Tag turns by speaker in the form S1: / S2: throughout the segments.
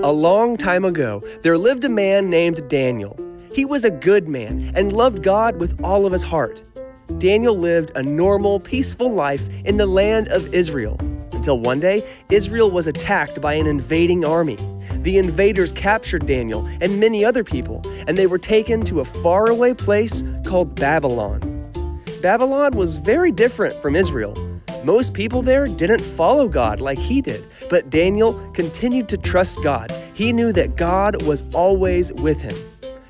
S1: A long time ago, there lived a man named Daniel. He was a good man and loved God with all of his heart. Daniel lived a normal, peaceful life in the land of Israel, until one day, Israel was attacked by an invading army. The invaders captured Daniel and many other people, and they were taken to a faraway place called Babylon. Babylon was very different from Israel. Most people there didn't follow God like he did, but Daniel continued to trust God. He knew that God was always with him.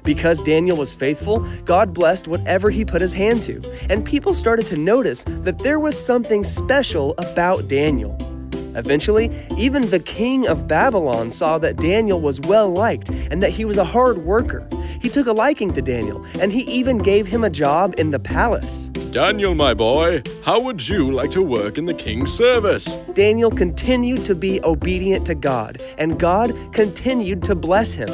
S1: Because Daniel was faithful, God blessed whatever he put his hand to, and people started to notice that there was something special about Daniel. Eventually, even the king of Babylon saw that Daniel was well-liked and that he was a hard worker. He took a liking to Daniel, and he even gave him a job in the palace.
S2: Daniel, my boy, how would you like to work in the king's service?
S1: Daniel continued to be obedient to God, and God continued to bless him.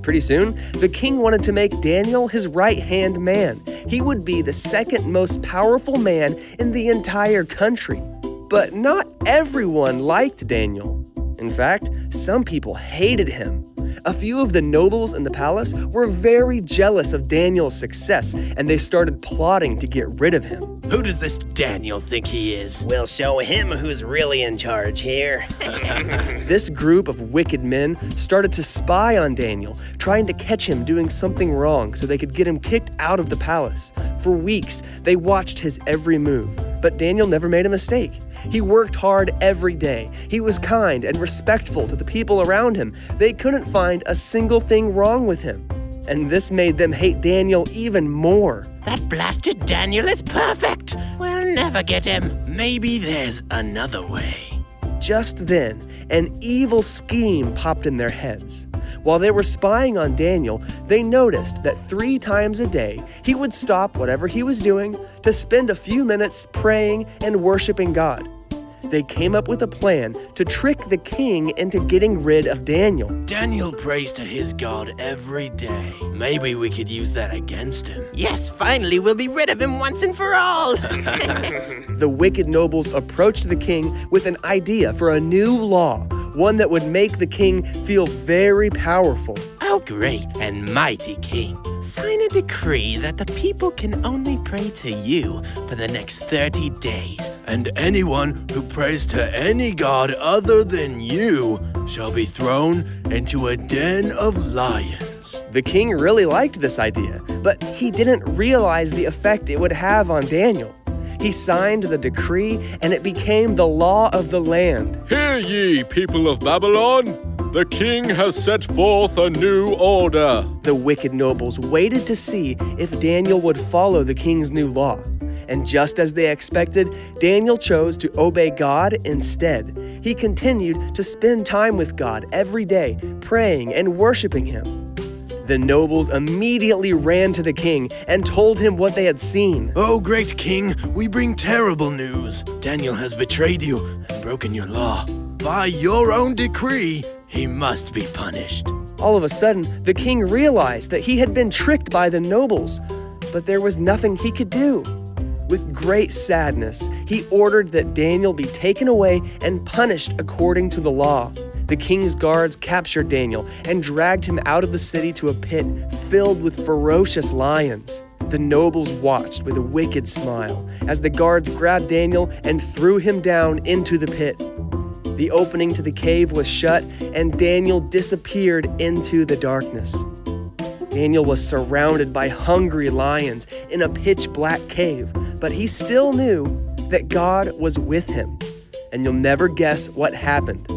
S1: Pretty soon, the king wanted to make Daniel his right-hand man. He would be the second most powerful man in the entire country. But not everyone liked Daniel. In fact, some people hated him. A few of the nobles in the palace were very jealous of Daniel's success, and they started plotting to get rid of him.
S3: Who does this Daniel think he is?
S4: We'll show him who's really in charge here.
S1: This group of wicked men started to spy on Daniel, trying to catch him doing something wrong so they could get him kicked out of the palace. For weeks, they watched his every move, but Daniel never made a mistake. He worked hard every day. He was kind and respectful to the people around him. They couldn't find a single thing wrong with him. And this made them hate Daniel even more.
S4: That blasted Daniel is perfect. We'll never get him.
S3: Maybe there's another way.
S1: Just then, an evil scheme popped in their heads. While they were spying on Daniel, they noticed that 3 times a day, he would stop whatever he was doing to spend a few minutes praying and worshiping God. They came up with a plan to trick the king into getting rid of Daniel.
S3: Daniel prays to his God every day. Maybe we could use that against him.
S4: Yes, finally we'll be rid of him once and for all.
S1: The wicked nobles approached the king with an idea for a new law, one that would make the king feel very powerful.
S3: Oh, great and mighty king. Sign a decree that the people can only pray to you for the next 30 days. And anyone who prays to any god other than you shall be thrown into a den of lions.
S1: The king really liked this idea, but he didn't realize the effect it would have on Daniel. He signed the decree, and it became the law of the land.
S2: Hear ye, people of Babylon! The king has set forth a new order.
S1: The wicked nobles waited to see if Daniel would follow the king's new law. And just as they expected, Daniel chose to obey God instead. He continued to spend time with God every day, praying and worshiping him. The nobles immediately ran to the king and told him what they had seen.
S3: Oh, great king, we bring terrible news. Daniel has betrayed you and broken your law. By your own decree, he must be punished.
S1: All of a sudden, the king realized that he had been tricked by the nobles, but there was nothing he could do. With great sadness, he ordered that Daniel be taken away and punished according to the law. The king's guards captured Daniel and dragged him out of the city to a pit filled with ferocious lions. The nobles watched with a wicked smile as the guards grabbed Daniel and threw him down into the pit. The opening to the cave was shut, and Daniel disappeared into the darkness. Daniel was surrounded by hungry lions in a pitch-black cave, but he still knew that God was with him. And you'll never guess what happened.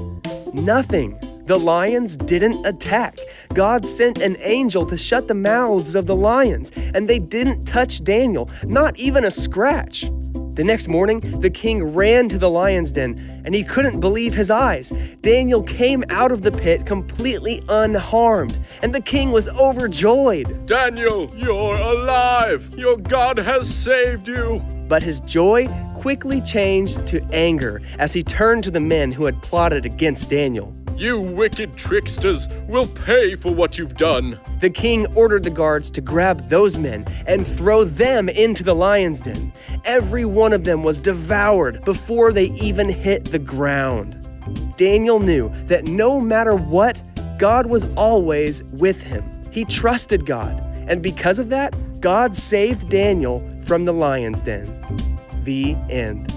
S1: Nothing. The lions didn't attack. God sent an angel to shut the mouths of the lions, and they didn't touch Daniel, not even a scratch. The next morning, the king ran to the lion's den, and he couldn't believe his eyes. Daniel came out of the pit completely unharmed, and the king was overjoyed.
S2: Daniel, you're alive! Your God has saved you!
S1: But his joy quickly changed to anger as he turned to the men who had plotted against Daniel.
S2: You wicked tricksters will pay for what you've done.
S1: The king ordered the guards to grab those men and throw them into the lion's den. Every one of them was devoured before they even hit the ground. Daniel knew that no matter what, God was always with him. He trusted God, and because of that, God saved Daniel from the lion's den. The end.